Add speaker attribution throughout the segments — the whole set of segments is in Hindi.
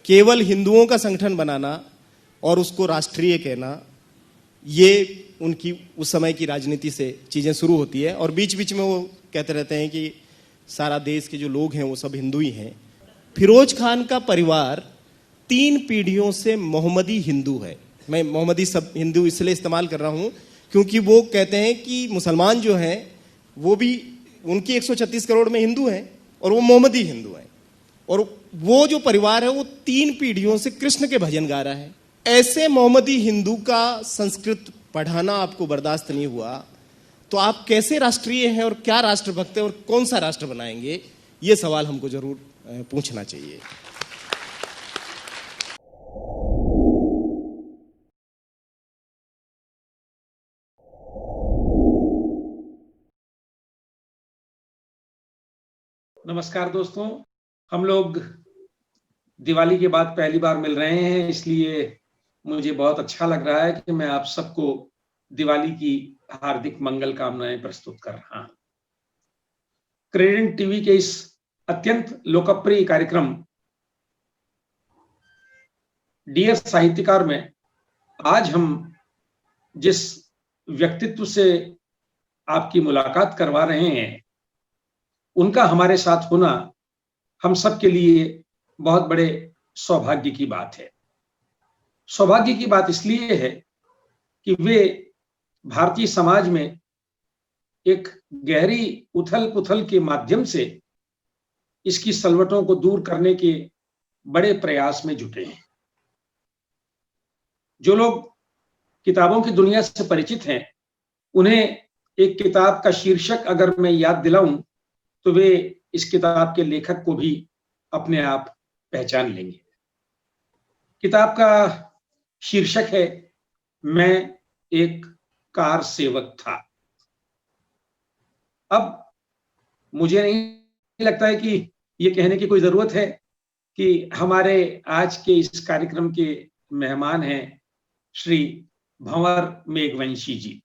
Speaker 1: केवल हिंदुओं का संगठन बनाना और उसको राष्ट्रीय कहना, ये उनकी उस समय की राजनीति से चीजें शुरू होती है। और बीच बीच में वो कहते रहते हैं कि सारा देश के जो लोग हैं वो सब हिंदू ही हैं। फिरोज खान का परिवार 3 पीढ़ियों से मोहम्मदी हिंदू है। मैं मोहम्मदी सब हिंदू इसलिए इस्तेमाल कर रहा हूं क्योंकि वो कहते हैं कि मुसलमान जो हैं वो भी उनकी 136 करोड़ में हिंदू हैं और वो मोहम्मदी हिंदू हैं। और वो जो परिवार है वो 3 पीढ़ियों से कृष्ण के भजन गा रहा है। ऐसे मोहम्मदी हिंदू का संस्कृत पढ़ाना आपको बर्दाश्त नहीं हुआ तो आप कैसे राष्ट्रीय हैं और क्या राष्ट्रभक्त है और कौन सा राष्ट्र बनाएंगे? ये सवाल हमको जरूर पूछना चाहिए।
Speaker 2: नमस्कार दोस्तों, हम लोग दिवाली के बाद पहली बार मिल रहे हैं, इसलिए मुझे बहुत अच्छा लग रहा है कि मैं आप सबको दिवाली की हार्दिक मंगल कामनाएं प्रस्तुत कर रहा हूं। क्रेडेंट टीवी के इस अत्यंत लोकप्रिय कार्यक्रम डियर साहित्यकार में आज हम जिस व्यक्तित्व से आपकी मुलाकात करवा रहे हैं, उनका हमारे साथ होना हम सबके लिए बहुत बड़े सौभाग्य की बात है। सौभाग्य की बात इसलिए है कि वे भारतीय समाज में एक गहरी उथल पुथल के माध्यम से इसकी सलवटों को दूर करने के बड़े प्रयास में जुटे हैं। जो लोग किताबों की दुनिया से परिचित हैं, उन्हें एक किताब का शीर्षक अगर मैं याद दिलाऊं तो वे इस किताब के लेखक को भी अपने आप पहचान लेंगे। किताब का शीर्षक है मैं एक कार सेवक था। अब मुझे नहीं लगता है कि ये कहने की कोई जरूरत है कि हमारे आज के इस कार्यक्रम के मेहमान हैं श्री भंवर मेघवंशी जी।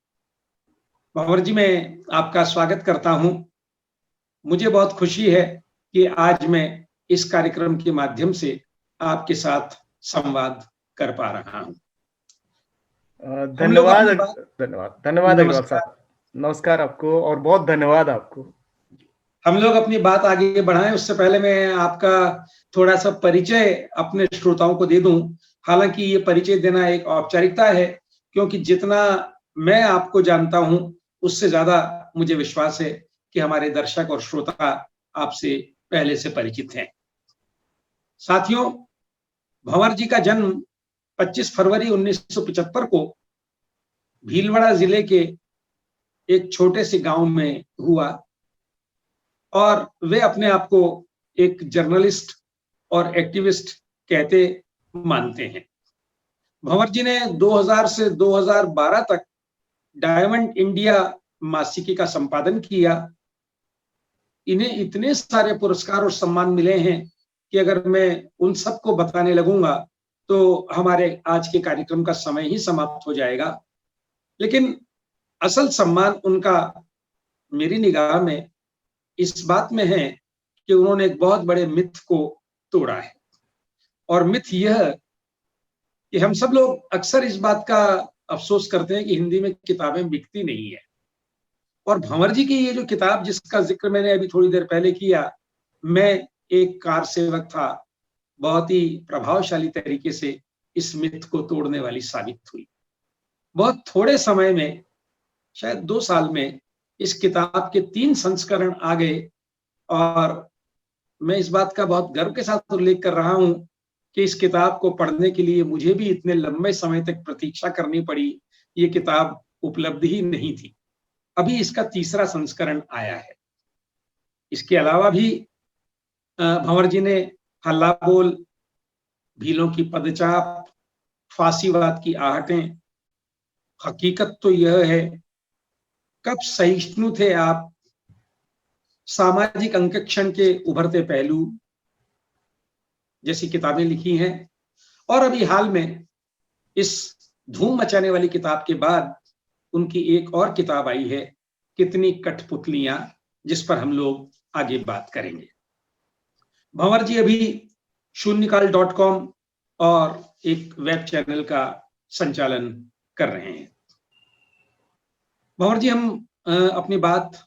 Speaker 2: भंवर जी, मैं आपका स्वागत करता हूं। मुझे बहुत खुशी है कि आज मैं इस कार्यक्रम के माध्यम से आपके साथ संवाद कर पा रहा हूं।
Speaker 3: धन्यवाद धन्यवाद धन्यवाद अग्रवाल
Speaker 2: नमस्कार।
Speaker 3: साहब। नमस्कार आपको और बहुत धन्यवाद आपको।
Speaker 2: हम लोग अपनी बात आगे बढ़ाएं उससे पहले मैं आपका थोड़ा सा परिचय अपने श्रोताओं को दे दूं। हालांकि ये परिचय देना एक औपचारिकता है, क्योंकि जितना मैं आपको जानता हूं उससे ज्यादा मुझे विश्वास है कि हमारे दर्शक और श्रोता आपसे पहले से परिचित हैं। साथियों, भंवर जी का जन्म 25 फरवरी 1975 को भीलवाड़ा जिले के एक छोटे से गांव में हुआ और वे अपने आप को एक जर्नलिस्ट और एक्टिविस्ट कहते मानते हैं। भंवर जी ने 2000 से 2012 तक डायमंड इंडिया मासिकी का संपादन किया। इन्हें इतने सारे पुरस्कार और सम्मान मिले हैं कि अगर मैं उन सबको बताने लगूंगा तो हमारे आज के कार्यक्रम का समय ही समाप्त हो जाएगा। लेकिन असल सम्मान उनका मेरी निगाह में इस बात में है कि उन्होंने एक बहुत बड़े मिथ को तोड़ा है। और मिथ यह कि हम सब लोग अक्सर इस बात का अफसोस करते हैं कि हिंदी में किताबें बिकती नहीं है। और भंवर जी की ये जो किताब जिसका जिक्र मैंने अभी थोड़ी देर पहले किया, मैं एक कार सेवक था, बहुत ही प्रभावशाली तरीके से इस मिथ को तोड़ने वाली साबित हुई। बहुत थोड़े समय में, शायद 2 साल में, इस किताब के 3 संस्करण आ गए और मैं इस बात का बहुत गर्व के साथ उल्लेख कर रहा हूं कि इस किताब को पढ़ने के लिए मुझे भी इतने लंबे समय तक प्रतीक्षा करनी पड़ी। ये किताब उपलब्ध ही नहीं थी। अभी इसका 3रा संस्करण आया है। इसके अलावा भी भंवर जी ने हल्ला बोल, भीलों की पदचाप, फांसीवाद की आहटें, हकीकत तो यह है, कब सहिष्णु थे आप, सामाजिक अंकेक्षण के उभरते पहलू जैसी किताबें लिखी हैं। और अभी हाल में इस धूम मचाने वाली किताब के बाद उनकी एक और किताब आई है, कितनी कठपुतलियां, जिस पर हम लोग आगे बात करेंगे। भंवर जी अभी शून्यकाल.com और एक वेब चैनल का संचालन कर रहे हैं। भंवर जी, हम अपनी बात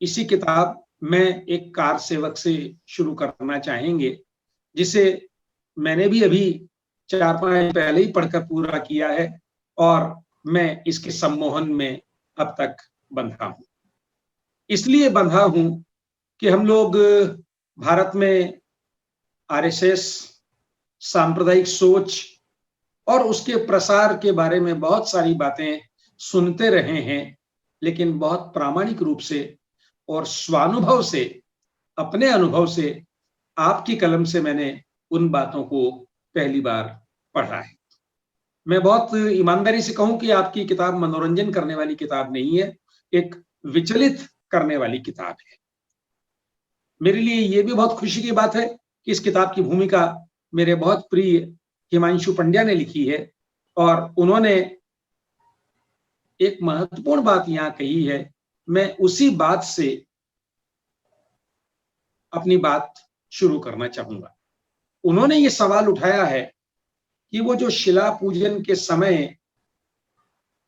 Speaker 2: इसी किताब में एक कार सेवक से शुरू करना चाहेंगे, जिसे मैंने भी अभी 4-5 पहले ही पढ़कर पूरा किया है और मैं इसके सम्मोहन में अब तक बंधा हूं। इसलिए बंधा हूं कि हम लोग भारत में आरएसएस, सांप्रदायिक सोच और उसके प्रसार के बारे में बहुत सारी बातें सुनते रहे हैं, लेकिन बहुत प्रामाणिक रूप से और स्वानुभव से, अपने अनुभव से, आपकी कलम से मैंने उन बातों को पहली बार पढ़ा है। मैं बहुत ईमानदारी से कहूं कि आपकी किताब मनोरंजन करने वाली किताब नहीं है, एक विचलित करने वाली किताब है। मेरे लिए ये भी बहुत खुशी की बात है कि इस किताब की भूमिका मेरे बहुत प्रिय हिमांशु पंड्या ने लिखी है और उन्होंने एक महत्वपूर्ण बात यहां कही है। मैं उसी बात से अपनी बात शुरू करना चाहूंगा। उन्होंने ये सवाल उठाया है कि वो जो शिला पूजन के समय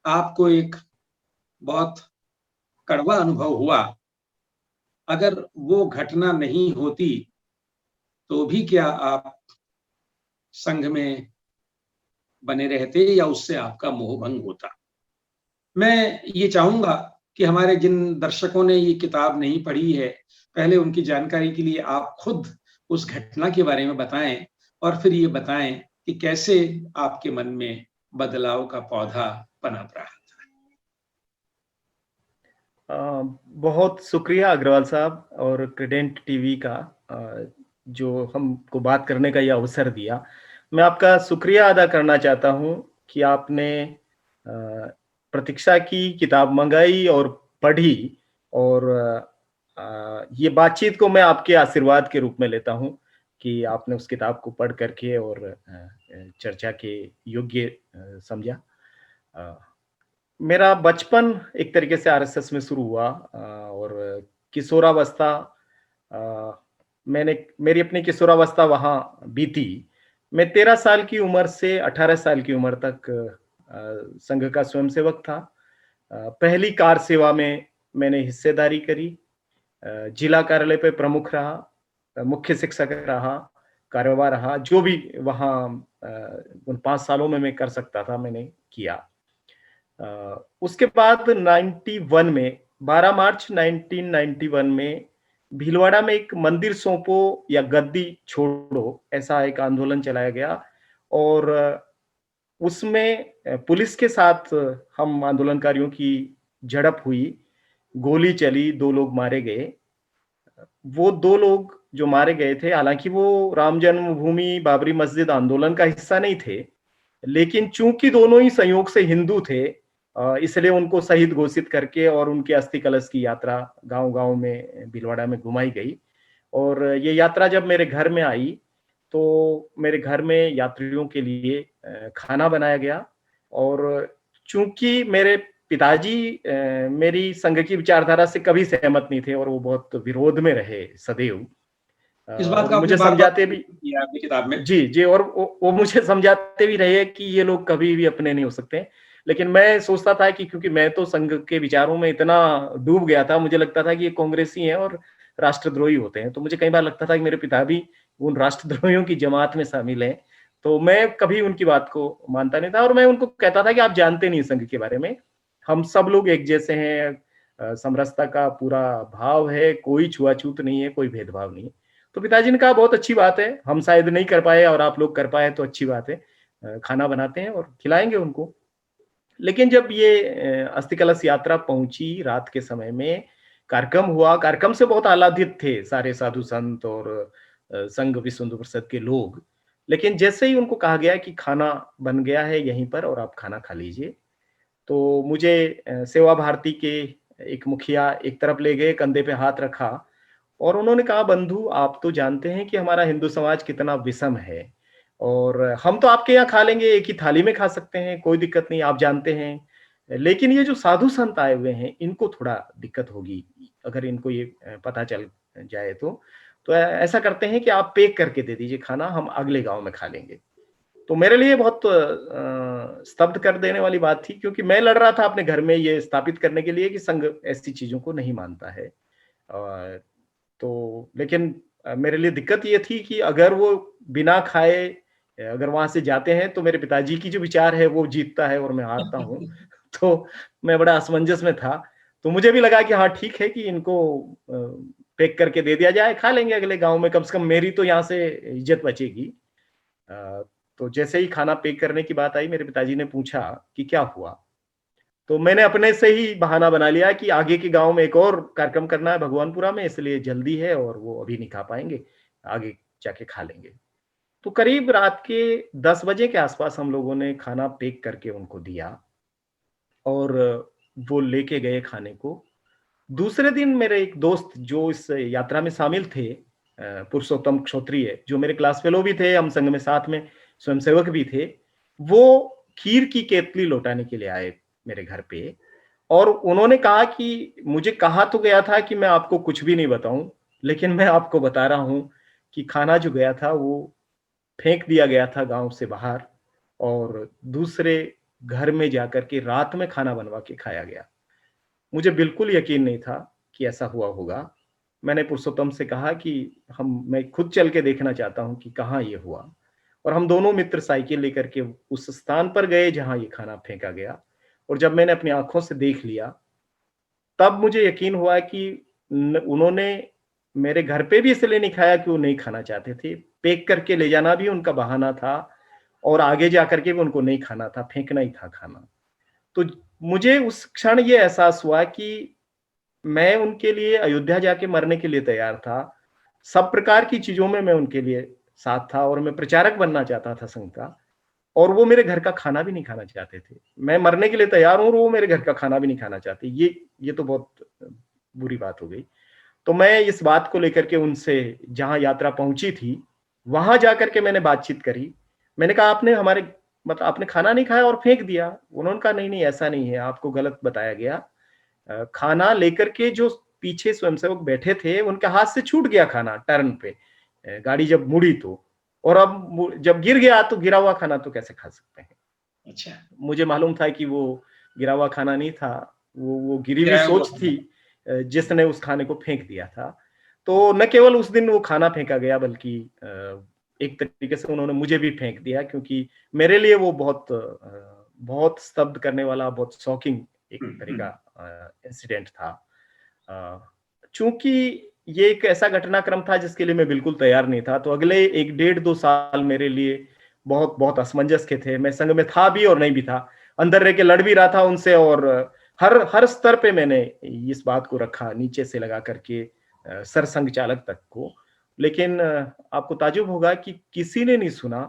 Speaker 2: आपको एक बहुत कड़वा अनुभव हुआ, अगर वो घटना नहीं होती तो भी क्या आप संघ में बने रहते या उससे आपका मोह भंग होता। मैं ये चाहूंगा कि हमारे जिन दर्शकों ने ये किताब नहीं पढ़ी है, पहले उनकी जानकारी के लिए आप खुद उस घटना के बारे में बताएं और फिर ये बताएं कि कैसे आपके मन में बदलाव का पौधा पनप रहा था।
Speaker 3: बहुत शुक्रिया अग्रवाल साहब और क्रेडेंट टीवी का जो हमको बात करने का ये अवसर दिया। मैं आपका शुक्रिया अदा करना चाहता हूं कि आपने प्रतीक्षा की, किताब मंगाई और पढ़ी, और ये बातचीत को मैं आपके आशीर्वाद के रूप में लेता हूं कि आपने उस किताब को पढ़ करके और चर्चा के योग्य समझा। मेरा बचपन एक तरीके से आरएसएस में शुरू हुआ और किशोरावस्था, मेरी अपनी किशोरावस्था वहां बीती। मैं 13 साल की उम्र से 18 साल की उम्र तक संघ का स्वयंसेवक था। पहली कार सेवा में मैंने हिस्सेदारी करी, जिला कार्यालय पे प्रमुख रहा, मुख्य शिक्षक रहा, कार्यवाह रहा, जो भी वहां उन 5 सालों में मैं कर सकता था मैंने किया। उसके बाद 91 में 12 मार्च 1991 में भीलवाड़ा में एक मंदिर सौंपो या गद्दी छोड़ो ऐसा एक आंदोलन चलाया गया और उसमें पुलिस के साथ हम आंदोलनकारियों की झड़प हुई, गोली चली, 2 लोग मारे गए। वो 2 लोग जो मारे गए थे, हालांकि वो राम जन्मभूमि बाबरी मस्जिद आंदोलन का हिस्सा नहीं थे, लेकिन चूंकि दोनों ही संयोग से हिंदू थे, इसलिए उनको शहीद घोषित करके और उनके अस्थि कलश की यात्रा गांव-गांव में भीलवाड़ा में घुमाई गई। और ये यात्रा जब मेरे घर में आई तो मेरे घर में यात्रियों के लिए खाना बनाया गया और चूंकि मेरे पिताजी मेरी संघ की विचारधारा से कभी सहमत नहीं थे और वो बहुत विरोध में रहे सदैव।
Speaker 2: इस बात का
Speaker 3: मुझे
Speaker 2: बार
Speaker 3: समझाते भी
Speaker 2: किया आपकी किताब में।
Speaker 3: जी, और वो मुझे समझाते भी रहे कि ये लोग कभी भी अपने नहीं हो सकते। लेकिन मैं सोचता था कि क्योंकि मैं तो संघ के विचारों में इतना डूब गया था, मुझे लगता था कि ये कांग्रेसी हैं और राष्ट्रद्रोही होते हैं। तो मुझे कई बार लगता था कि मेरे पिता भी उन राष्ट्रद्रोहियों की जमात में शामिल हैं। तो मैं कभी उनकी बात को मानता नहीं था और मैं उनको कहता था कि आप जानते नहीं संघ के बारे में, हम सब लोग एक जैसे हैं, समरसता का पूरा भाव है, कोई छुआछूत नहीं है, कोई भेदभाव नहीं है। तो पिताजी ने कहा बहुत अच्छी बात है, हम शायद नहीं कर पाए और आप लोग कर पाए तो अच्छी बात है, खाना बनाते हैं और खिलाएंगे उनको। लेकिन जब ये अस्थि कलश यात्रा पहुंची रात के समय में, कार्यक्रम हुआ, कार्यक्रम से बहुत आह्लादित थे सारे साधु संत और संघ विश्व हिंदू परिषद के लोग। लेकिन जैसे ही उनको कहा गया कि खाना बन गया है यहीं पर और आप खाना खा लीजिए, तो मुझे सेवा भारती के एक मुखिया एक तरफ ले गए, कंधे पे हाथ रखा और उन्होंने कहा, बंधु आप तो जानते हैं कि हमारा हिंदू समाज कितना विषम है और हम तो आपके यहाँ खा लेंगे, एक ही थाली में खा सकते हैं, कोई दिक्कत नहीं, आप जानते हैं। लेकिन ये जो साधु संत आए हुए हैं, इनको थोड़ा दिक्कत होगी अगर इनको ये पता चल जाए तो तो ऐसा करते हैं कि आप पैक करके दे दीजिए खाना, हम अगले गांव में खा लेंगे। तो मेरे लिए बहुत स्तब्ध कर देने वाली बात थी, क्योंकि मैं लड़ रहा था अपने घर में ये स्थापित करने के लिए कि संघ ऐसी चीजों को नहीं मानता है। तो लेकिन मेरे लिए दिक्कत ये थी कि अगर वो बिना खाए अगर वहां से जाते हैं तो मेरे पिताजी की जो विचार है वो जीतता है और मैं हारता हूँ। तो मैं बड़ा असमंजस में था। तो मुझे भी लगा कि हाँ ठीक है कि इनको पैक करके दे दिया जाए, खा लेंगे अगले गांव में, कम से कम मेरी तो यहाँ से इज्जत बचेगी। तो जैसे ही खाना पैक करने की बात आई, मेरे पिताजी ने पूछा कि क्या हुआ। तो मैंने अपने से ही बहाना बना लिया कि आगे के गांव में एक और कार्यक्रम करना है भगवानपुरा में, इसलिए जल्दी है और वो अभी नहीं खा पाएंगे, आगे जाके खा लेंगे। तो करीब रात के 10 बजे के आसपास हम लोगों ने खाना पैक करके उनको दिया और वो लेके गए खाने को। दूसरे दिन मेरे एक दोस्त जो इस यात्रा में शामिल थे, पुरुषोत्तम क्षत्रिय, जो मेरे क्लास फेलो भी थे, हम संघ में साथ में स्वयंसेवक भी थे, वो खीर की केतली लौटाने के लिए आए मेरे घर पे और उन्होंने कहा कि मुझे कहा तो गया था कि मैं आपको कुछ भी नहीं बताऊं, लेकिन मैं आपको बता रहा हूं कि खाना जो गया था वो फेंक दिया गया था गांव से बाहर और दूसरे घर में जाकर के रात में खाना बनवा के खाया गया। मुझे बिल्कुल यकीन नहीं था कि ऐसा हुआ होगा। मैंने पुरुषोत्तम से कहा कि मैं खुद चल के देखना चाहता हूं कि कहाँ ये हुआ, और हम दोनों मित्र साइकिल लेकर के उस स्थान पर गए जहां ये खाना फेंका गया। और जब मैंने अपनी आंखों से देख लिया तब मुझे यकीन हुआ कि उन्होंने मेरे घर पे भी इसलिए नहीं खाया कि वो नहीं खाना चाहते थे, पैक करके ले जाना भी उनका बहाना था और आगे जाकर के भी उनको नहीं खाना था, फेंकना ही था खाना। तो मुझे उस क्षण ये एहसास हुआ कि मैं उनके लिए अयोध्या जाके मरने के लिए तैयार था। सब प्रकार की चीजों में मैं उनके लिए साथ था और मैं प्रचारक बनना चाहता था संघ का, और वो मेरे घर का खाना भी नहीं खाना चाहते थे। मैं मरने के लिए तैयार हूं और वो मेरे घर का खाना भी नहीं खाना चाहते। ये तो बहुत बुरी बात हो गई। तो मैं इस बात को लेकर के उनसे, जहां यात्रा पहुंची थी वहां जाकर के मैंने बातचीत करी। मैंने कहा आपने खाना नहीं खाया और फेंक दिया। उन्होंने कहा नहीं ऐसा नहीं है, आपको गलत बताया गया। खाना लेकर के जो पीछे स्वयंसेवक बैठे थे उनके हाथ से छूट गया खाना टर्न पे, गाड़ी जब मुड़ी तो, और अब जब गिर गया तो गिरा हुआ खाना तो कैसे खा सकते हैं।
Speaker 2: अच्छा,
Speaker 3: मुझे मालूम था कि वो गिरा हुआ खाना नहीं था, वो गिरी हुई सोच थी जिसने उस खाने को फेंक दिया था। तो न केवल उस दिन वो खाना फेंका गया, बल्कि एक तरीके से उन्होंने मुझे भी फेंक दिया, क्योंकि मेरे लिए वो बहुत स्तब्ध करने वाला, बहुत शॉकिंग एक तरीका इंसिडेंट था। चूंकि ये एक ऐसा घटनाक्रम था जिसके लिए मैं बिल्कुल तैयार नहीं था, तो अगले 1-1.5-2 साल मेरे लिए बहुत असमंजस के थे। मैं संघ में था भी और नहीं भी था, अंदर रह के लड़ भी रहा था उनसे, और हर स्तर पे मैंने इस बात को रखा, नीचे से लगा करके सरसंघ चालक तक को। लेकिन आपको ताज्जुब होगा कि किसी ने नहीं सुना।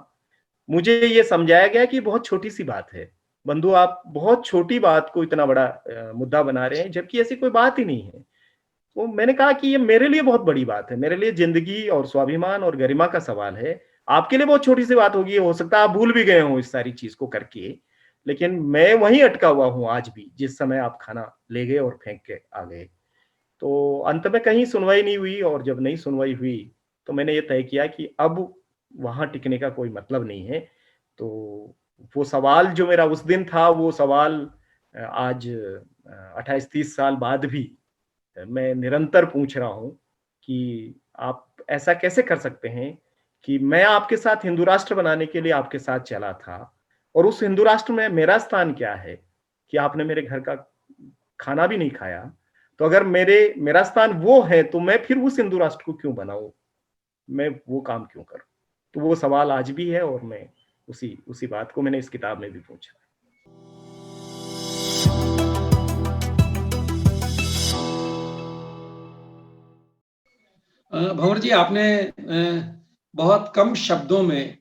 Speaker 3: मुझे ये समझाया गया कि बहुत छोटी सी बात है बंधु, आप बहुत छोटी बात को इतना बड़ा मुद्दा बना रहे हैं, जबकि ऐसी कोई बात ही नहीं है। तो मैंने कहा कि ये मेरे लिए बहुत बड़ी बात है, मेरे लिए जिंदगी और स्वाभिमान और गरिमा का सवाल है। आपके लिए बहुत छोटी सी बात होगी, हो सकता है आप भूल भी गए हो इस सारी चीज को करके, लेकिन मैं वहीं अटका हुआ हूं आज भी जिस समय आप खाना ले गए और फेंक के आ गए। तो अंत में कहीं सुनवाई नहीं हुई, और जब नहीं सुनवाई हुई तो मैंने ये तय किया कि अब वहां टिकने का कोई मतलब नहीं है। तो वो सवाल जो मेरा उस दिन था, वो सवाल आज 28-30 साल बाद भी मैं निरंतर पूछ रहा हूं कि आप ऐसा कैसे कर सकते हैं कि मैं आपके साथ हिंदू राष्ट्र बनाने के लिए आपके साथ चला था, और उस हिंदू राष्ट्र में मेरा स्थान क्या है कि आपने मेरे घर का खाना भी नहीं खाया। तो अगर मेरा स्थान वो है तो मैं फिर उस हिंदू राष्ट्र को क्यों बनाऊं, मैं वो काम क्यों करूं। तो वो सवाल आज भी है, और मैं उसी बात को मैंने इस किताब में भी पूछा।
Speaker 2: भंवर जी, आपने बहुत कम शब्दों में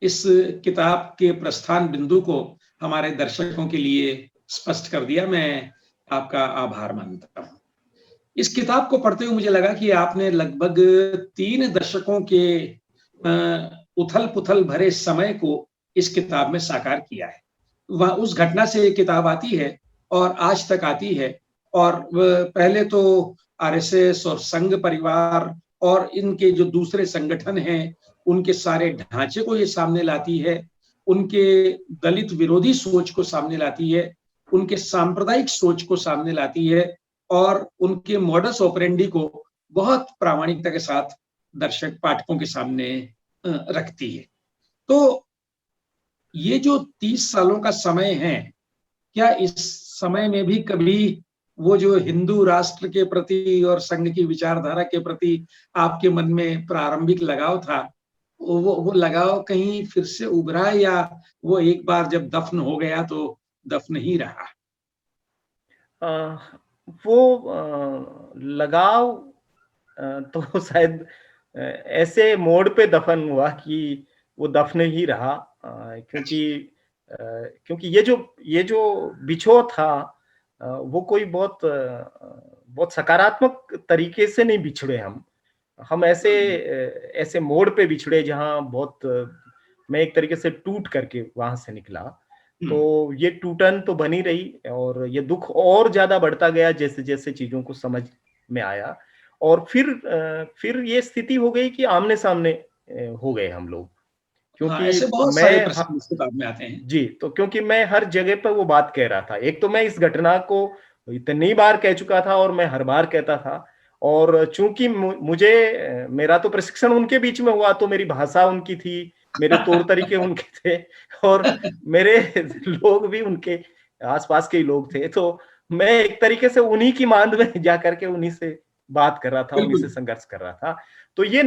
Speaker 2: इस किताब के प्रस्थान बिंदु को हमारे दर्शकों के लिए स्पष्ट कर दिया। मैं आपका आभार मानता हूं। इस किताब को पढ़ते हुए मुझे लगा कि आपने लगभग 3 दशकों के उथल पुथल भरे समय को इस किताब में साकार किया है। वह उस घटना से ये किताब आती है और आज तक आती है, और पहले तो आरएसएस और संघ परिवार और इनके जो दूसरे संगठन हैं उनके सारे ढांचे को ये सामने लाती है, उनके दलित विरोधी सोच को सामने लाती है, उनके सांप्रदायिक सोच को सामने लाती है और उनके मॉडस ऑपरेंडी को बहुत प्रामाणिकता के साथ दर्शक पाठकों के सामने रखती है। तो ये जो 30 सालों का समय है, क्या इस समय में भी कभी वो जो हिंदू राष्ट्र के प्रति और संघ की विचारधारा के प्रति आपके मन में प्रारंभिक लगाव था, वो लगाव कहीं फिर से उभरा या वो एक बार जब दफन हो गया तो दफन ही रहा?
Speaker 3: लगाव तो शायद ऐसे मोड़ पे दफन हुआ कि वो दफन ही रहा, क्योंकि ये जो बिछोह था, वो कोई बहुत सकारात्मक तरीके से नहीं बिछड़े हम ऐसे मोड़ पे बिछड़े जहां मैं एक तरीके से टूट करके वहां से निकला। तो ये टूटन तो बनी रही और ये दुख और ज्यादा बढ़ता गया जैसे जैसे चीजों को समझ में आया, और फिर ये स्थिति हो गई कि आमने सामने हो गए हम लोग, क्योंकि
Speaker 2: ऐसे बहुत सारे प्रश्न इस किताब में आते हैं
Speaker 3: जी। तो क्योंकि मैं हर जगह पर वो बात कह रहा था, एक तो मैं इस घटना को इतनी बार कह चुका था और मैं हर बार कहता था, और चूंकि मुझे मेरा तो प्रशिक्षण उनके बीच में हुआ, तो मेरी भाषा उनकी थी, मेरे तौर तरीके उनके थे, और मेरे लोग भी उनके आसपास के ही लोग थे, तो मैं एक तरीके से उन्हीं की मांद में जाकर के उन्हीं से बात कर रहा था, उन्हीं से संघर्ष कर रहा था। तो ये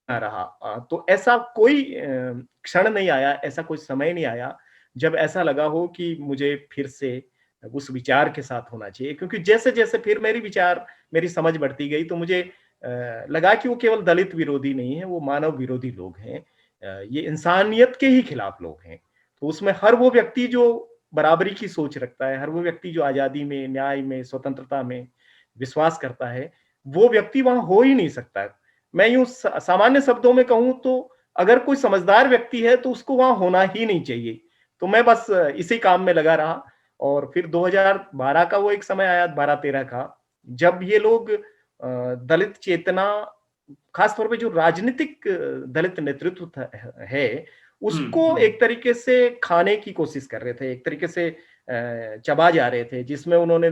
Speaker 3: रहा, तो ऐसा कोई क्षण नहीं आया, ऐसा कोई समय नहीं आया जब ऐसा लगा हो कि मुझे फिर से उस विचार के साथ होना चाहिए, क्योंकि जैसे जैसे फिर मेरी समझ बढ़ती गई, तो मुझे लगा कि वो केवल दलित विरोधी नहीं है, वो मानव विरोधी लोग हैं, ये इंसानियत के ही खिलाफ लोग हैं। तो उसमें हर वो व्यक्ति जो बराबरी की सोच रखता है, हर वो व्यक्ति जो आजादी में, न्याय में, स्वतंत्रता में विश्वास करता है, वो व्यक्ति वहां हो ही नहीं सकता। मैं यूं सामान्य शब्दों में कहूं तो अगर कोई समझदार व्यक्ति है तो उसको वहां होना ही नहीं चाहिए। तो मैं बस इसी काम में लगा रहा, और फिर 2012 का वो एक समय आया, 12-13 का, जब ये लोग दलित चेतना, खासतौर पे जो राजनीतिक दलित नेतृत्व है, उसको एक तरीके से खाने की कोशिश कर रहे थे, एक तरीके से चबा जा रहे थे, जिसमें उन्होंने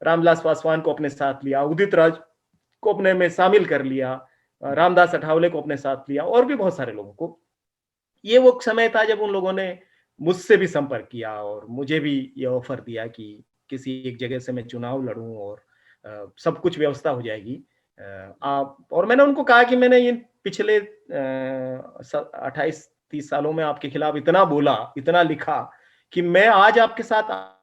Speaker 3: रामविलास पासवान को अपने साथ लिया, उदित राज को अपने में शामिल कर लिया, रामदास अठावले को अपने साथ लिया, और भी बहुत सारे लोगों को। ये वो समय था जब उन लोगों ने मुझसे भी संपर्क किया और मुझे भी ये ऑफर दिया कि किसी एक जगह से मैं चुनाव लड़ूं और सब कुछ व्यवस्था हो जाएगी। और मैंने उनको कहा कि मैंने इन पिछले 28-30 सालों में आपके खिलाफ इतना बोला, इतना लिखा, कि मैं आज आपके साथ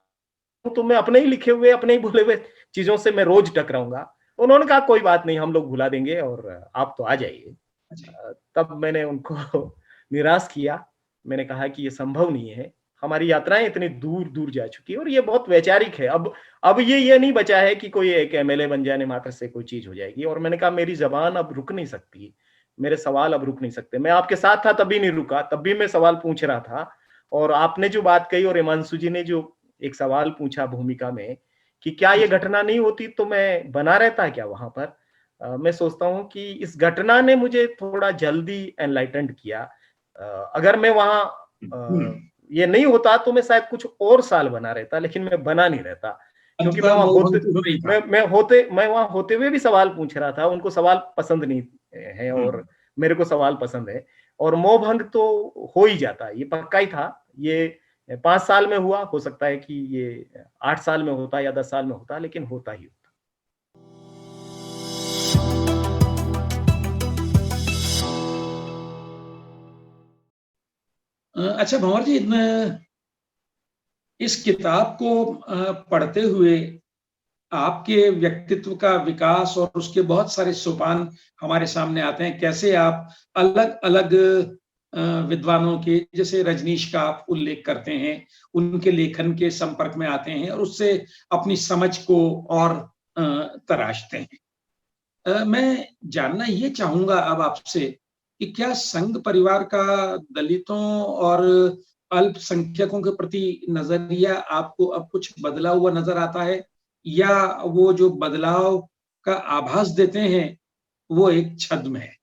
Speaker 3: तो मैं अपने ही लिखे हुए, अपने ही बोले हुए चीजों से मैं रोज टकराऊंगा। उन्होंने कहा कोई बात नहीं, हम लोग भुला देंगे और आप तो आ जाइए। तब मैंने उनको निराश किया, मैंने कहा कि ये संभव नहीं है, हमारी यात्राएं इतनी दूर दूर जा चुकी है और ये बहुत वैचारिक है। अब ये नहीं बचा है कि कोई एक एमएलए बन जाने मात्र से कोई चीज हो जाएगी। और मैंने कहा मेरी जबान अब रुक नहीं सकती, मेरे सवाल अब रुक नहीं सकते। मैं आपके साथ था तभी नहीं रुका, तब भी मैं सवाल पूछ रहा था। और आपने जो बात कही और हिमांशु जी ने जो एक सवाल पूछा भूमिका में कि क्या ये घटना नहीं होती तो मैं बना रहता क्या वहां पर, मैं सोचता हूं कि इस घटना ने मुझे थोड़ा जल्दी एनलाइटेंड किया। अगर मैं वहां ये नहीं होता तो मैं शायद कुछ और साल बना रहता, लेकिन मैं बना नहीं रहता, क्योंकि मैं वहां होते हुए भी सवाल पूछ रहा था। उनको सवाल पसंद नहीं है और मेरे को सवाल पसंद है, और मोह भंग तो हो ही जाता, ये पक्का ही था। ये 5 साल में हुआ, हो सकता है कि ये 8 साल में होता या 10 साल में होता, लेकिन होता ही होता।
Speaker 2: अच्छा भंवर जी, इस किताब को पढ़ते हुए आपके व्यक्तित्व का विकास और उसके बहुत सारे सोपान हमारे सामने आते हैं। कैसे आप अलग अलग विद्वानों के, जैसे रजनीश का आप उल्लेख करते हैं, उनके लेखन के संपर्क में आते हैं और उससे अपनी समझ को और तराशते हैं। मैं जानना ये चाहूंगा अब आपसे कि क्या संघ परिवार का दलितों और अल्पसंख्यकों के प्रति नजरिया आपको अब कुछ बदला हुआ नजर आता है, या वो जो बदलाव का आभास देते हैं वो एक छद्म है।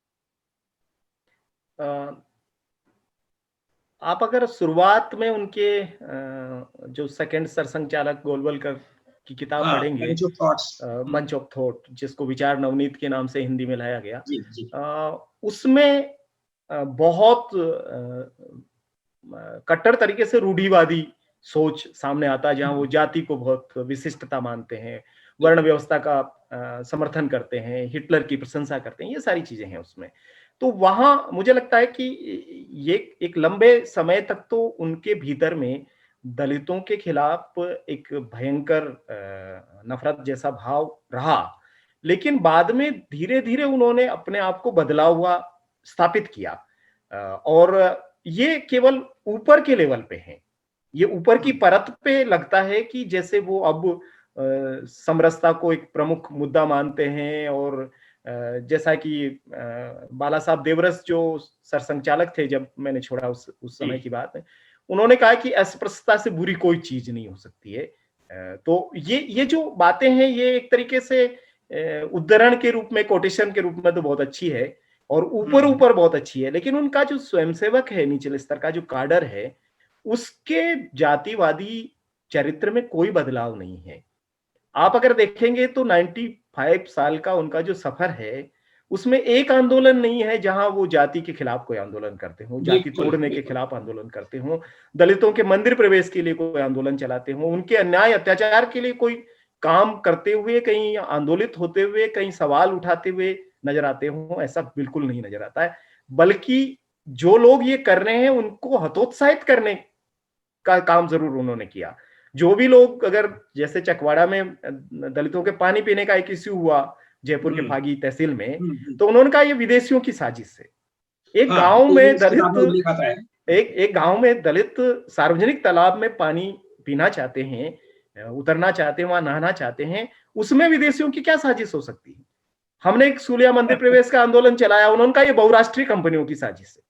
Speaker 3: आप अगर शुरुआत में उनके जो सेकंड सरसंघचालक गोलवलकर की किताब
Speaker 2: हाँ,
Speaker 3: पढ़ेंगे,
Speaker 2: bunch of thoughts.
Speaker 3: Bunch of thought, जिसको विचार नवनीत के नाम से हिंदी में लाया गया,
Speaker 2: जी जी।
Speaker 3: उसमें बहुत कट्टर तरीके से रूढ़िवादी सोच सामने आता है, जहां वो जाति को बहुत विशिष्टता मानते हैं, वर्ण व्यवस्था का समर्थन करते हैं, हिटलर की प्रशंसा करते हैं, ये सारी चीजें हैं उसमें। तो वहां मुझे लगता है कि ये एक लंबे समय तक तो उनके भीतर में दलितों के खिलाफ एक भयंकर नफरत जैसा भाव रहा, लेकिन बाद में धीरे धीरे उन्होंने अपने आप को बदला हुआ स्थापित किया। और ये केवल ऊपर के लेवल पे है, ये ऊपर की परत पे लगता है कि जैसे वो अब समरसता को एक प्रमुख मुद्दा मानते हैं। और जैसा कि बाला साहब देवरस जो सरसंघचालक थे जब मैंने छोड़ा उस समय की बात है, उन्होंने कहा कि अस्पृश्यता से बुरी कोई चीज नहीं हो सकती है। तो ये जो बातें हैं, ये एक तरीके से उद्धरण के रूप में, कोटेशन के रूप में तो बहुत अच्छी है और ऊपर ऊपर बहुत अच्छी है, लेकिन उनका जो स्वयंसेवक है, निचले स्तर का जो काडर है, उसके जातिवादी चरित्र में कोई बदलाव नहीं है। आप अगर देखेंगे तो 95 साल का उनका जो सफर है, उसमें एक आंदोलन नहीं है जहां वो जाति के खिलाफ कोई आंदोलन करते हो, जाति तोड़ने के खिलाफ आंदोलन करते हो, दलितों के मंदिर प्रवेश के लिए कोई आंदोलन चलाते हो, उनके अन्याय अत्याचार के लिए कोई काम करते हुए, कहीं आंदोलित होते हुए, कहीं सवाल उठाते हुए नजर आते हो, ऐसा बिल्कुल नहीं नजर आता है। बल्कि जो लोग ये कर रहे हैं उनको हतोत्साहित करने का काम जरूर उन्होंने किया। जो भी लोग, अगर जैसे चकवाड़ा में दलितों के पानी पीने का एक इश्यू हुआ जयपुर के फागी तहसील में, तो उन्होंने कहा ये विदेशियों की साजिश है। एक गांव में दलित, एक गांव में दलित सार्वजनिक तालाब में पानी पीना चाहते हैं, उतरना चाहते हैं, वहां नहाना चाहते हैं, उसमें विदेशियों की क्या साजिश हो सकती है? हमने एक सूलिया मंदिर प्रवेश का आंदोलन चलाया, उन्होंने कहा ये बहुराष्ट्रीय कंपनियों की साजिश है।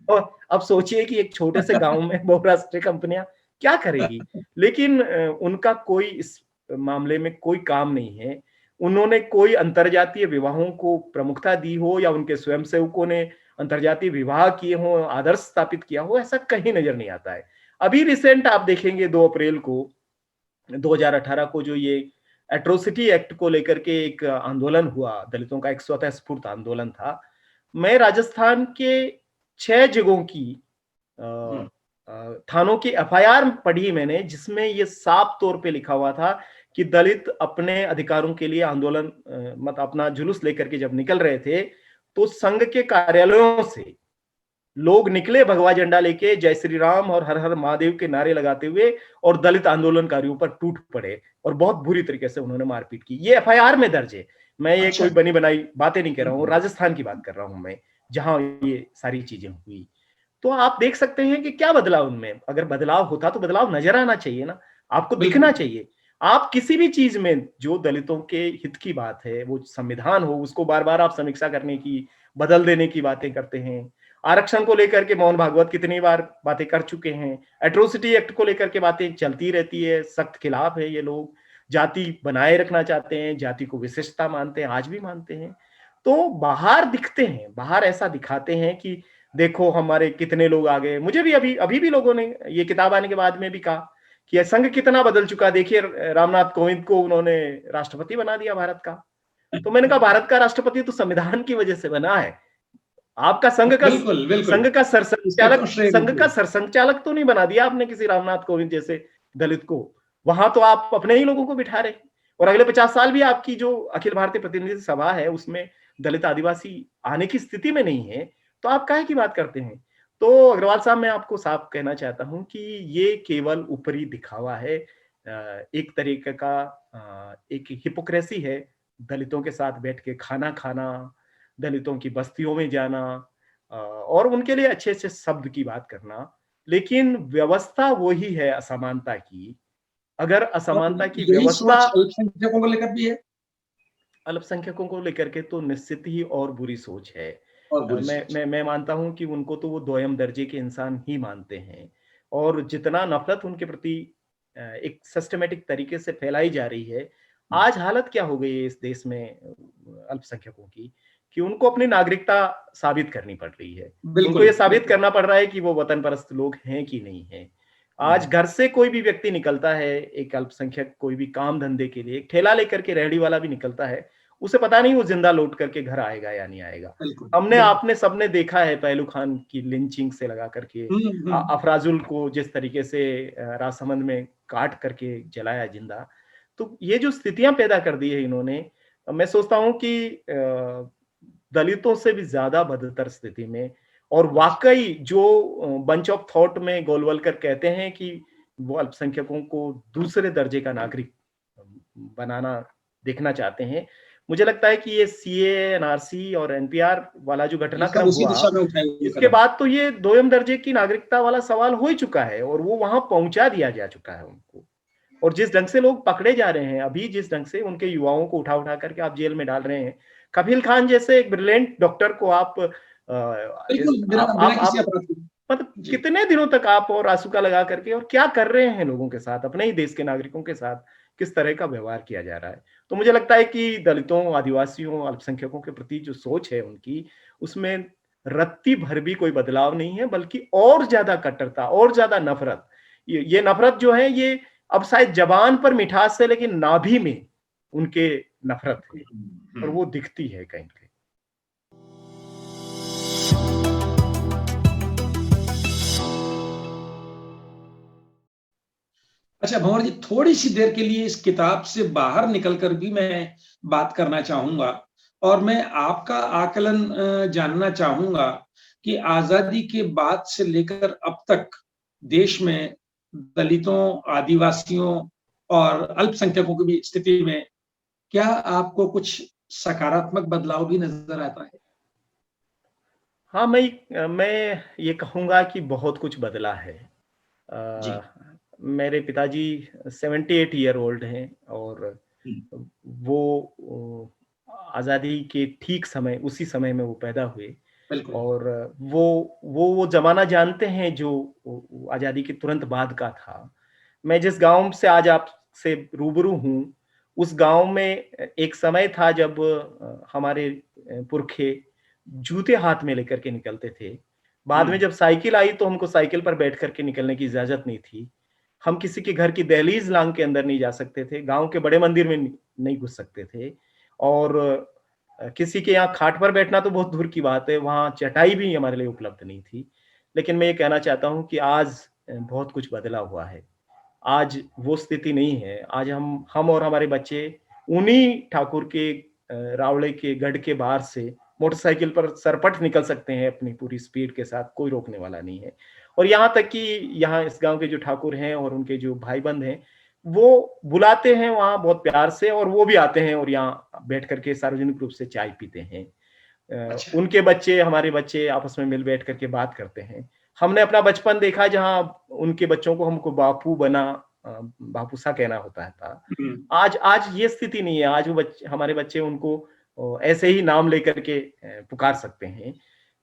Speaker 3: और अब सोचिए कि एक छोटे से गांव में बहुराष्ट्रीय कंपनियां क्या करेगी, लेकिन उनका कोई इस मामले में कोई काम नहीं है। उन्होंने कोई अंतरजातीय विवाहों को प्रमुखता दी हो या उनके स्वयंसेवकों ने अंतरजातीय विवाह किए हो, आदर्श स्थापित किया हो, ऐसा कहीं नजर नहीं आता है। अभी रिसेंट आप देखेंगे 2 अप्रैल को 2018 को जो ये एट्रोसिटी एक्ट को लेकर के एक आंदोलन हुआ, दलितों का एक स्वतः स्फूर्त आंदोलन था। मैं राजस्थान के 6 जगहों की थानों की एफआईआर पढ़ी मैंने, जिसमें ये साफ तौर पे लिखा हुआ था कि दलित अपने अधिकारों के लिए आंदोलन मतलब अपना जुलूस लेकर के जब निकल रहे थे, तो संघ के कार्यालयों से लोग निकले भगवा झंडा लेके, जय श्री राम और हर हर महादेव के नारे लगाते हुए, और दलित आंदोलनकारियों पर टूट पड़े और बहुत बुरी तरीके से उन्होंने मारपीट की। ये एफआईआर में दर्ज है, मैं ये कोई बनी बनाई बातें नहीं कर रहा हूँ, राजस्थान की बात कर रहा हूँ मैं, जहां ये सारी चीजें हुई। तो आप देख सकते हैं कि क्या बदलाव उनमें, अगर बदलाव होता तो बदलाव नजर आना चाहिए ना, आपको दिखना चाहिए। आप किसी भी चीज में जो दलितों के हित की बात है, वो संविधान हो, उसको बार बार आप समीक्षा करने की, बदल देने की बातें करते हैं। आरक्षण को लेकर के मोहन भागवत कितनी बार बातें कर चुके हैं, एट्रोसिटी एक्ट को लेकर के बातें चलती रहती है, सख्त खिलाफ है ये लोग, जाति बनाए रखना चाहते हैं, जाति को विशिष्टता मानते हैं, आज भी मानते हैं। तो बाहर दिखते हैं, बाहर ऐसा दिखाते हैं कि देखो हमारे कितने लोग आ गए। मुझे भी अभी भी लोगों ने ये किताब आने के बाद में भी कहा कि संघ कितना बदल चुका, देखिए रामनाथ कोविंद को उन्होंने राष्ट्रपति बना दिया भारत का। तो मैंने कहा भारत का राष्ट्रपति तो संविधान की वजह से बना है, आपका संघ का सरसंघचालक तो नहीं बना दिया आपने किसी रामनाथ कोविंद जैसे दलित को। वहां तो आप अपने ही लोगों को बिठा रहे, और अगले 50 साल भी आपकी जो अखिल भारतीय प्रतिनिधि सभा है उसमें दलित आदिवासी आने की स्थिति में नहीं है, तो आप काहे की बात करते हैं? तो अग्रवाल साहब, मैं आपको साफ कहना चाहता हूं कि ये केवल ऊपरी दिखावा है, एक तरीके का एक हिपोक्रेसी है, दलितों के साथ बैठ के खाना खाना, दलितों की बस्तियों में जाना और उनके लिए अच्छे अच्छे शब्द की बात करना, लेकिन व्यवस्था वही है असमानता की। अगर असमानता की व्यवस्था
Speaker 2: अल्पसंख्यकों को लेकर भी है,
Speaker 3: अल्पसंख्यकों को लेकर के तो निश्चित ही और बुरी सोच है। मैं मानता हूं कि उनको तो वो दोयम दर्जे के इंसान ही मानते हैं, और जितना नफरत उनके प्रति एक सिस्टमेटिक तरीके से फैलाई जा रही है। आज हालत क्या हो गई है इस देश में अल्पसंख्यकों की, कि उनको अपनी नागरिकता साबित करनी पड़ रही है।
Speaker 2: बिल्कुल,
Speaker 3: उनको ये साबित
Speaker 2: बिल्कुल।
Speaker 3: करना पड़ रहा है कि वो वतन परस्त लोग हैं कि नहीं हैं। आज घर से कोई भी व्यक्ति निकलता है, एक अल्पसंख्यक कोई भी काम धंधे के लिए, एक ठेला लेकर के रेहड़ी वाला भी निकलता है, उसे पता नहीं वो जिंदा लौट करके घर आएगा या नहीं आएगा।
Speaker 2: बिल्कुल,
Speaker 3: हमने
Speaker 2: बिल्कुल।
Speaker 3: आपने सबने देखा है पहलू खान की लिंचिंग से लगा करके
Speaker 2: हुँ, हुँ।
Speaker 3: अफराजुल को जिस तरीके से राजसमंद में काट करके जलाया जिंदा। तो ये जो स्थितियां पैदा कर दी है इन्होंने, मैं सोचता हूं कि दलितों से भी ज्यादा बदतर स्थिति में, और वाकई जो बंच ऑफ थॉट में गोलवलकर कहते हैं कि वो अल्पसंख्यकों को दूसरे दर्जे का नागरिक बनाना देखना चाहते हैं, मुझे लगता है कि ये सीए, एनआरसी और एनपीआर वाला जो
Speaker 2: ये सब
Speaker 3: घटनाक्रम
Speaker 2: उसी
Speaker 3: हुआ,
Speaker 2: दिशा में उठाए हुए
Speaker 3: इसके
Speaker 2: कदम।
Speaker 3: बाद तो ये दोयम दर्जे की नागरिकता वाला सवाल हो ही चुका है और वो वहां पहुंचा दिया जा चुका है उनको। और जिस ढंग से लोग पकड़े जा रहे हैं अभी, जिस ढंग से उनके युवाओं को उठा उठा करके आप जेल में डाल रहे हैं, कफील खान जैसे एक ब्रिलियंट डॉक्टर को आप
Speaker 2: बिल्कुल, बिना बिना किसी अपराध के।
Speaker 3: मतलब
Speaker 2: जी।
Speaker 3: कितने दिनों तक आप और आंसू लगा करके और क्या कर रहे हैं लोगों के साथ, अपने ही देश के नागरिकों के साथ किस तरह का व्यवहार किया जा रहा है। तो मुझे लगता है कि दलितों, आदिवासियों, अल्पसंख्यकों के प्रति जो सोच है उनकी, उसमें रत्ती भर भी कोई बदलाव नहीं है, बल्कि और ज्यादा कट्टरता, और ज्यादा नफरत। ये नफरत जो है, ये अब शायद जबान पर मिठास है लेकिन नाभि में उनके नफरत है, और वो दिखती है कहीं कहीं।
Speaker 2: अच्छा भंवर जी, थोड़ी सी देर के लिए इस किताब से बाहर निकलकर भी मैं बात करना चाहूंगा, और मैं आपका आकलन जानना चाहूंगा कि आजादी के बाद से लेकर अब तक देश में दलितों, आदिवासियों और अल्पसंख्यकों की भी स्थिति में क्या आपको कुछ सकारात्मक बदलाव भी नजर आता है?
Speaker 3: हाँ, मैं ये कहूंगा कि बहुत कुछ बदला है।
Speaker 2: जी।
Speaker 3: मेरे पिताजी 78 ईयर ओल्ड हैं, और
Speaker 2: हम्म,
Speaker 3: वो आज़ादी के ठीक समय, उसी समय में वो पैदा हुए,
Speaker 2: बिल्कुल।
Speaker 3: और वो जमाना जानते हैं जो आज़ादी के तुरंत बाद का था। मैं जिस गांव से आज आपसे रूबरू हूँ, उस गांव में एक समय था जब हमारे पुरखे जूते हाथ में लेकर के निकलते थे। बाद में
Speaker 2: हम्म,
Speaker 3: जब साइकिल आई तो हमको साइकिल पर बैठ करके निकलने की इजाजत नहीं थी। हम किसी के घर की दहलीज लांघ के अंदर नहीं जा सकते थे, गांव के बड़े मंदिर में नहीं घुस सकते थे, और किसी के यहाँ खाट पर बैठना तो बहुत दूर की बात है, वहां चटाई भी हमारे लिए उपलब्ध नहीं थी। लेकिन मैं ये कहना चाहता हूँ कि आज बहुत कुछ बदला हुआ है। आज वो स्थिति नहीं है। आज हम और हमारे बच्चे उन्हीं ठाकुर के रावड़े के गढ़ के बाहर से मोटरसाइकिल पर सरपट निकल सकते हैं अपनी पूरी स्पीड के साथ, कोई रोकने वाला नहीं है। और यहाँ तक कि यहाँ इस गांव के जो ठाकुर हैं और उनके जो भाई बंद हैं, वो बुलाते हैं वहाँ बहुत प्यार से, और वो भी आते हैं और यहाँ बैठ करके सार्वजनिक रूप से चाय पीते हैं।
Speaker 2: अच्छा।
Speaker 3: उनके बच्चे, हमारे बच्चे आपस में मिल बैठ करके बात करते हैं। हमने अपना बचपन देखा जहाँ उनके बच्चों को हमको बापू बना, बापू सा कहना होता था।
Speaker 2: हम्म,
Speaker 3: आज आज ये स्थिति नहीं है। आज वो हमारे बच्चे उनको ऐसे ही नाम लेकर के पुकार सकते हैं।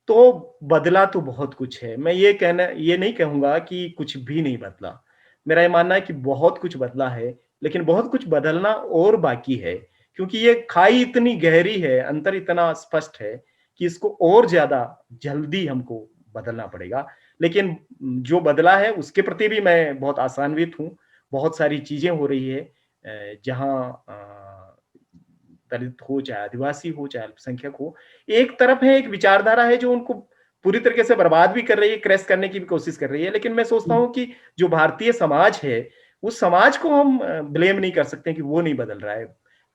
Speaker 3: तो बदला तो बहुत कुछ है। मैं ये नहीं कहूंगा कि कुछ भी नहीं बदला। मेरा ये मानना है कि बहुत कुछ बदला है, लेकिन बहुत कुछ बदलना और बाकी है, क्योंकि ये खाई इतनी गहरी है, अंतर इतना स्पष्ट है कि इसको और ज्यादा जल्दी हमको बदलना पड़ेगा। लेकिन जो बदला है उसके प्रति भी मैं बहुत आशान्वित हूँ। बहुत सारी चीजें हो रही है, जहाँ दलित हो, चाहे आदिवासी हो, चाहे अल्पसंख्यक हो, एक तरफ है, एक विचारधारा है जो उनको पूरी तरीके से बर्बाद भी कर रही है, क्रैश करने की भी कोशिश कर रही है। लेकिन मैं सोचता हूँ कि जो भारतीय समाज है, उस समाज को हम ब्लेम नहीं कर सकते कि वो नहीं बदल रहा है।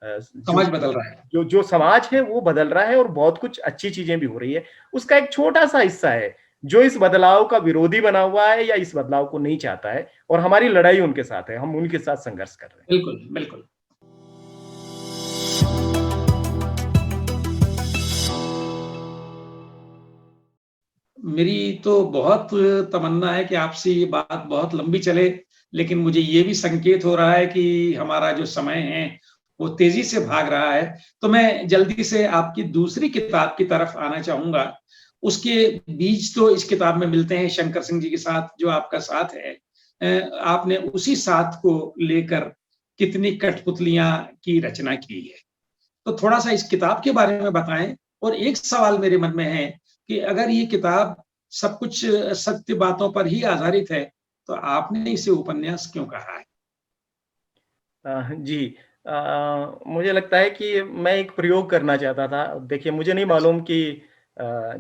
Speaker 2: समाज बदल रहा है।
Speaker 3: जो समाज है वो बदल रहा है, और बहुत कुछ अच्छी चीजें भी हो रही है। उसका एक छोटा सा हिस्सा है जो इस बदलाव का विरोधी बना हुआ है या इस बदलाव को नहीं चाहता है, और हमारी लड़ाई उनके साथ है, हम उनके साथ संघर्ष कर रहे हैं।
Speaker 2: बिल्कुल, बिल्कुल। मेरी तो बहुत तमन्ना है कि आपसे ये बात बहुत लंबी चले, लेकिन मुझे ये भी संकेत हो रहा है कि हमारा जो समय है वो तेजी से भाग रहा है। तो मैं जल्दी से आपकी दूसरी किताब की तरफ आना चाहूंगा। उसके बीज तो इस किताब में मिलते हैं शंकर सिंह जी के साथ, जो आपका साथ है। आपने उसी साथ को लेकर कितनी कठपुतलियां की रचना की है। तो थोड़ा सा इस किताब के बारे में बताएं और एक सवाल मेरे मन में है कि अगर ये किताब सब कुछ सत्य बातों पर ही आधारित है, तो आपने इसे उपन्यास क्यों कहा है?
Speaker 3: जी। मुझे लगता है कि मैं एक प्रयोग करना चाहता था। देखिए, मुझे नहीं
Speaker 2: अच्छा।
Speaker 3: मालूम कि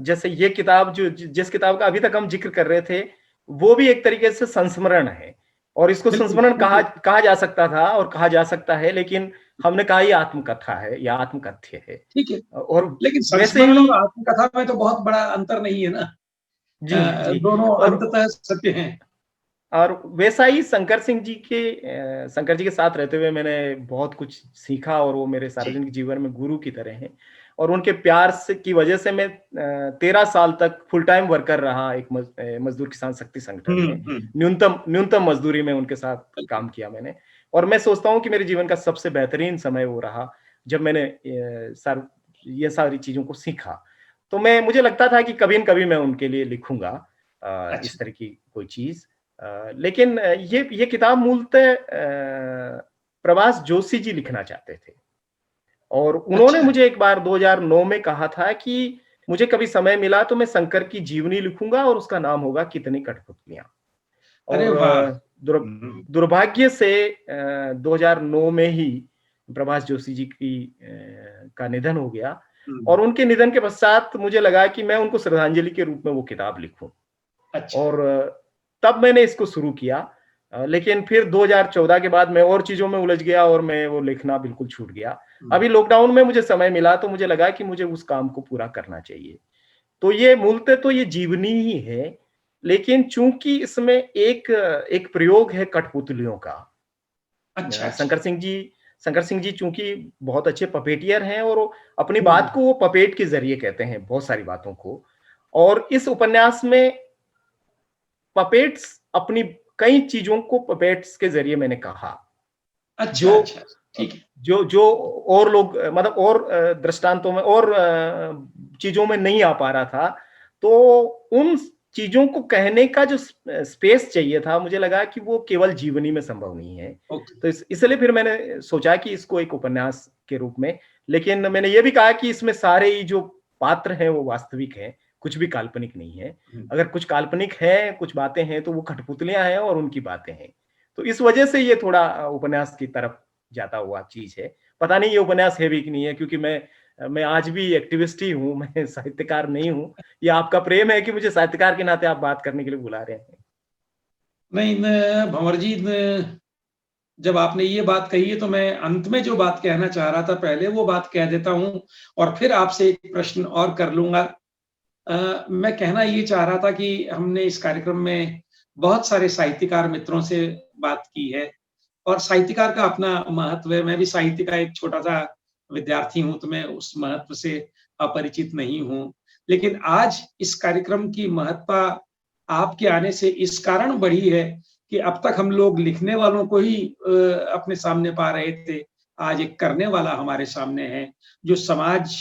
Speaker 3: जैसे ये किताब जिस किताब का अभी तक हम ज़िक्र कर रहे थे, वो भी एक तरीके से संस्मरण है और इसको
Speaker 2: बिल्कुल,
Speaker 3: संस्मरण कहा
Speaker 2: बिल्कुल।
Speaker 3: कहा जा सकता था और कहा जा सकता है, लेकिन हमने कहा ये आत्मकथा है या आत्मकथ्य है।
Speaker 2: ठीक है,
Speaker 3: और
Speaker 2: लेकिन
Speaker 3: वैसे
Speaker 2: संस्मरण
Speaker 3: ही
Speaker 2: और आत्मकथा में तो बहुत बड़ा अंतर नहीं है ना?
Speaker 3: जी, जी।
Speaker 2: दोनों
Speaker 3: और
Speaker 2: अंततः सत्य हैं।
Speaker 3: और वैसा ही शंकर जी के साथ रहते हुए मैंने बहुत कुछ सीखा और वो मेरे
Speaker 2: जी।
Speaker 3: सार्वजनिक जीवन में गुरु की तरह हैं और उनके प्यार से की वजह से मैं 13 साल तक फुल टाइम वर्कर रहा एक मजदूर किसान शक्ति संगठन
Speaker 2: हुँ,
Speaker 3: में।
Speaker 2: हुँ।
Speaker 3: न्यूनतम मजदूरी में उनके साथ
Speaker 2: बिल्कुल।
Speaker 3: काम किया मैंने और मैं सोचता हूँ कि मेरे जीवन का सबसे बेहतरीन समय वो रहा जब मैंने ये सारी चीज़ों को सीखा। तो मुझे लगता था कि कभी न कभी मैं उनके लिए लिखूँगा
Speaker 2: अच्छा,
Speaker 3: इस तरह की कोई चीज़। लेकिन ये किताब मूलतः प्रभाष जोशी जी लिखना चाहते थे और उन्होंने
Speaker 2: अच्छा।
Speaker 3: मुझे एक बार 2009 में कहा था कि मुझे कभी समय मिला तो मैं शंकर की जीवनी लिखूंगा और उसका नाम होगा कितनी कठपुतलियां।
Speaker 2: अरे
Speaker 3: और
Speaker 2: वाह! हुँ,
Speaker 3: दुर्भाग्य से 2009 में ही प्रभाष जोशी जी का निधन हो गया
Speaker 2: हुँ।
Speaker 3: और उनके निधन के पश्चात मुझे लगा कि मैं उनको श्रद्धांजलि के रूप में वो किताब लिखूं
Speaker 2: अच्छा।
Speaker 3: और तब मैंने इसको शुरू किया। लेकिन फिर 2014 के बाद मैं और चीज़ों में उलझ गया और मैं वो लिखना बिल्कुल छूट गया।
Speaker 2: हुँ।
Speaker 3: अभी लॉकडाउन में मुझे समय मिला तो मुझे लगा कि मुझे उस काम को पूरा करना चाहिए। तो ये मूलतः तो ये जीवनी ही है, लेकिन चूँकि इसमें एक प्रयोग है कठपुतलियों का।
Speaker 2: अच्छा, अच्छा।
Speaker 3: शंकर सिंह जी चूँकि बहुत अच्छे पपेटियर हैं और वो अपनी
Speaker 2: हुँ,
Speaker 3: बात को वो पपेट के ज़रिए कहते हैं, बहुत सारी बातों को। और इस उपन्यास में पपेट्स अपनी कई चीज़ों को पपेट्स के ज़रिए मैंने कहा,
Speaker 2: अच्छा,
Speaker 3: जो
Speaker 2: अच्छा। ठीक है।
Speaker 3: जो और लोग मतलब और दृष्टांतों में और चीज़ों में नहीं आ पा रहा था। तो उन चीज़ों को कहने का जो स्पेस चाहिए था, मुझे लगा कि वो केवल जीवनी में संभव नहीं है।
Speaker 2: ओके।
Speaker 3: तो इसलिए फिर मैंने सोचा कि इसको एक उपन्यास के रूप में, लेकिन मैंने ये भी कहा कि इसमें सारे ही जो पात्र हैं वो वास्तविक हैं, कुछ भी काल्पनिक नहीं है।
Speaker 2: हुँ।
Speaker 3: अगर कुछ काल्पनिक है, कुछ बातें हैं तो वो कठपुतलियाँ हैं और उनकी बातें हैं। तो इस वजह से ये थोड़ा उपन्यास की तरफ जाता हुआ चीज़ है। पता नहीं ये उपन्यास है भी कि नहीं है क्योंकि मैं आज भी एक्टिविस्ट ही हूँ, मैं साहित्यकार नहीं हूँ। ये आपका प्रेम है कि मुझे साहित्यकार के नाते आप बात करने के लिए बुला रहे हैं?
Speaker 2: नहीं, न भंवर जी, न जब आपने ये बात कही है तो मैं अंत में जो बात कहना चाह रहा था पहले वो बात कह देता हूँ और फिर आपसे एक प्रश्न और कर लूँगा। मैं कहना ये चाह रहा था कि हमने इस कार्यक्रम में बहुत सारे साहित्यकार मित्रों से बात की है और साहित्यकार का अपना महत्व है। मैं भी साहित्य का एक छोटा-सा विद्यार्थी हूँ, तो मैं उस महत्व से अपरिचित नहीं हूँ। लेकिन आज इस कार्यक्रम की महत्ता आपके आने से इस कारण बढ़ी है कि अब तक हम लोग लिखने वालों को ही अपने सामने पा रहे थे। आज एक करने वाला हमारे सामने है, जो समाज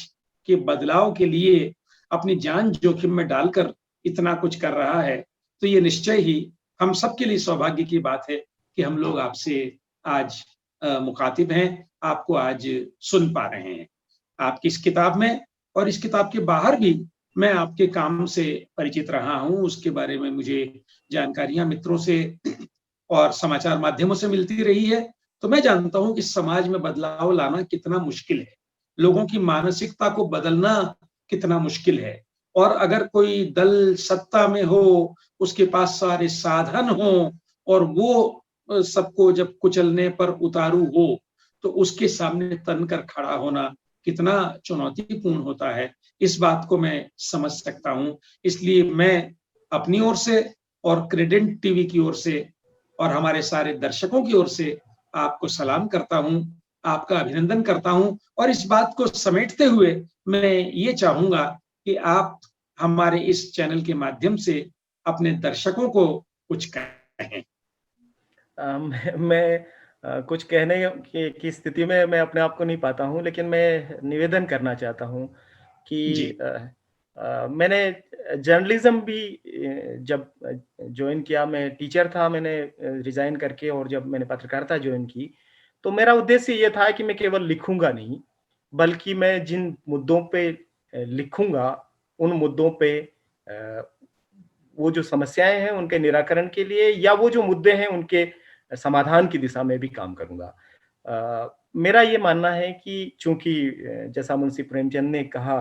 Speaker 2: के बदलाव के लिए अपनी जान जोखिम में डालकर इतना कुछ कर रहा है। तो ये निश्चय ही हम सबके लिए सौभाग्य की बात है कि हम लोग आपसे आज मुखातिब हैं, आपको आज सुन पा रहे हैं। आपकी इस किताब में और इस किताब के बाहर भी मैं आपके काम से परिचित रहा हूँ, उसके बारे में मुझे जानकारियाँ मित्रों से और समाचार माध्यमों से मिलती रही है। तो मैं जानता हूँ कि समाज में बदलाव लाना कितना मुश्किल है। लोगों की मानसिकता को बदलना कितना मुश्किल है और अगर कोई दल सत्ता में हो, उसके पास सारे साधन हों और वो सबको जब कुचलने पर उतारू हो, तो उसके सामने तनकर खड़ा होना कितना चुनौतीपूर्ण होता है। इस बात को मैं समझ सकता हूँ। इसलिए मैं अपनी ओर से और क्रेडेंट टीवी की ओर से और हमारे सारे दर्शकों की ओर से आपको सलाम करता हूँ, आपका अभिनंदन करता हूँ और इस बात को समेटते हुए मैं ये चाहूँगा कि आप हमारे इस चैनल के माध्यम से अपने दर्शकों को कुछ कहें।
Speaker 3: मैं कुछ कहने की स्थिति में मैं अपने आप को नहीं पाता हूँ, लेकिन मैं निवेदन करना चाहता हूँ
Speaker 2: जी।
Speaker 3: कि मैंने जर्नलिज़्म भी जब जॉइन किया, मैं टीचर था, मैंने रिज़ाइन करके और जब मैंने पत्रकारिता जॉइन की, तो मेरा उद्देश्य ये था कि मैं केवल लिखूँगा नहीं, बल्कि मैं जिन मुद्दों पे लिखूंगा उन मुद्दों पे, वो जो समस्याएं हैं उनके निराकरण के लिए, या वो जो मुद्दे हैं उनके समाधान की दिशा में भी काम करूंगा। मेरा ये मानना है कि चूंकि जैसा मुंशी प्रेमचंद ने कहा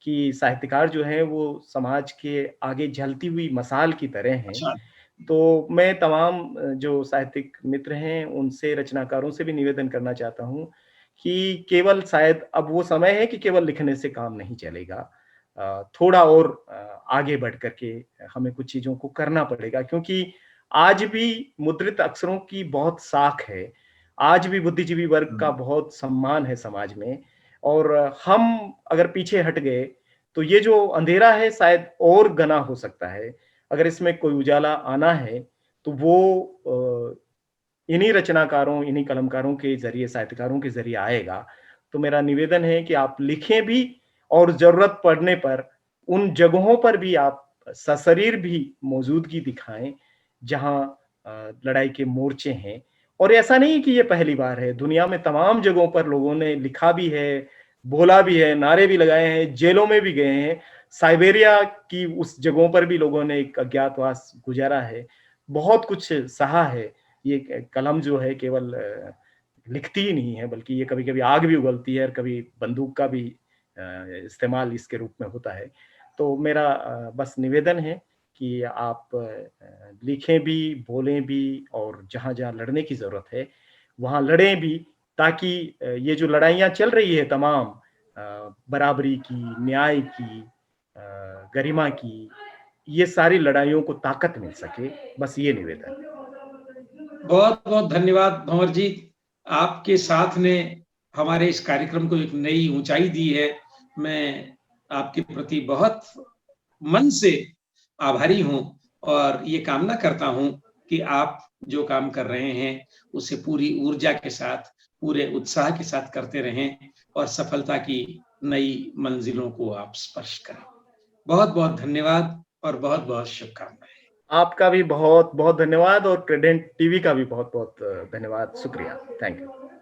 Speaker 3: कि साहित्यकार जो है वो समाज के आगे जलती हुई मशाल की तरह हैं,
Speaker 2: अच्छा।
Speaker 3: तो मैं तमाम जो साहित्यिक मित्र हैं उनसे, रचनाकारों से भी निवेदन करना चाहता हूँ कि केवल शायद अब वो समय है कि केवल लिखने से काम नहीं चलेगा। थोड़ा और आगे बढ़ कर के हमें कुछ चीज़ों को करना पड़ेगा, क्योंकि आज भी मुद्रित अक्षरों की बहुत साख है। आज भी बुद्धिजीवी वर्ग का बहुत सम्मान है समाज में, और हम अगर पीछे हट गए तो ये जो अंधेरा है शायद और घना हो सकता है। अगर इसमें कोई उजाला आना है तो वो इन्हीं रचनाकारों, इन्हीं कलमकारों के ज़रिए, साहित्यकारों के ज़रिए आएगा। तो मेरा निवेदन है कि आप लिखें भी, और ज़रूरत पड़ने पर उन जगहों पर भी आप सशरीर भी मौजूदगी दिखाएँ, जहाँ लड़ाई के मोर्चे हैं। और ऐसा नहीं कि ये पहली बार है, दुनिया में तमाम जगहों पर लोगों ने लिखा भी है, बोला भी है, नारे भी लगाए हैं, जेलों में भी गए हैं। साइबेरिया की उस जगहों पर भी लोगों ने एक अज्ञातवास गुज़ारा है, बहुत कुछ सहा है। ये कलम जो है केवल लिखती ही नहीं है, बल्कि ये कभी-कभी आग भी उगलती है और कभी बंदूक का भी इस्तेमाल इसके रूप में होता है। तो मेरा बस निवेदन है कि आप लिखें भी, बोलें भी, और जहाँ-जहाँ लड़ने की ज़रूरत है, वहाँ लड़ें भी, ताकि ये जो लड़ाइयाँ चल रही है तमाम, बराबरी की, न्याय की, गरिमा की, ये सारी लड़ाइयों को ताकत मिल सके, बस ये निवेदन है।
Speaker 2: बहुत-बहुत धन्यवाद भंवर जी। आपके साथ ने हमारे इस कार्यक्रम को एक नई ऊंचाई दी है। मैं आपके प्रति बहुत मन से आभारी हूं, और ये कामना करता हूं कि आप जो काम कर रहे हैं उसे पूरी ऊर्जा के साथ, पूरे उत्साह के साथ करते रहें, और सफलता की नई मंजिलों को आप स्पर्श करें। बहुत-बहुत धन्यवाद और बहुत-बहुत शुभकामनाएं।
Speaker 3: आपका भी बहुत-बहुत धन्यवाद, और क्रेडेंट टीवी का भी बहुत-बहुत धन्यवाद, शुक्रिया। Thank you.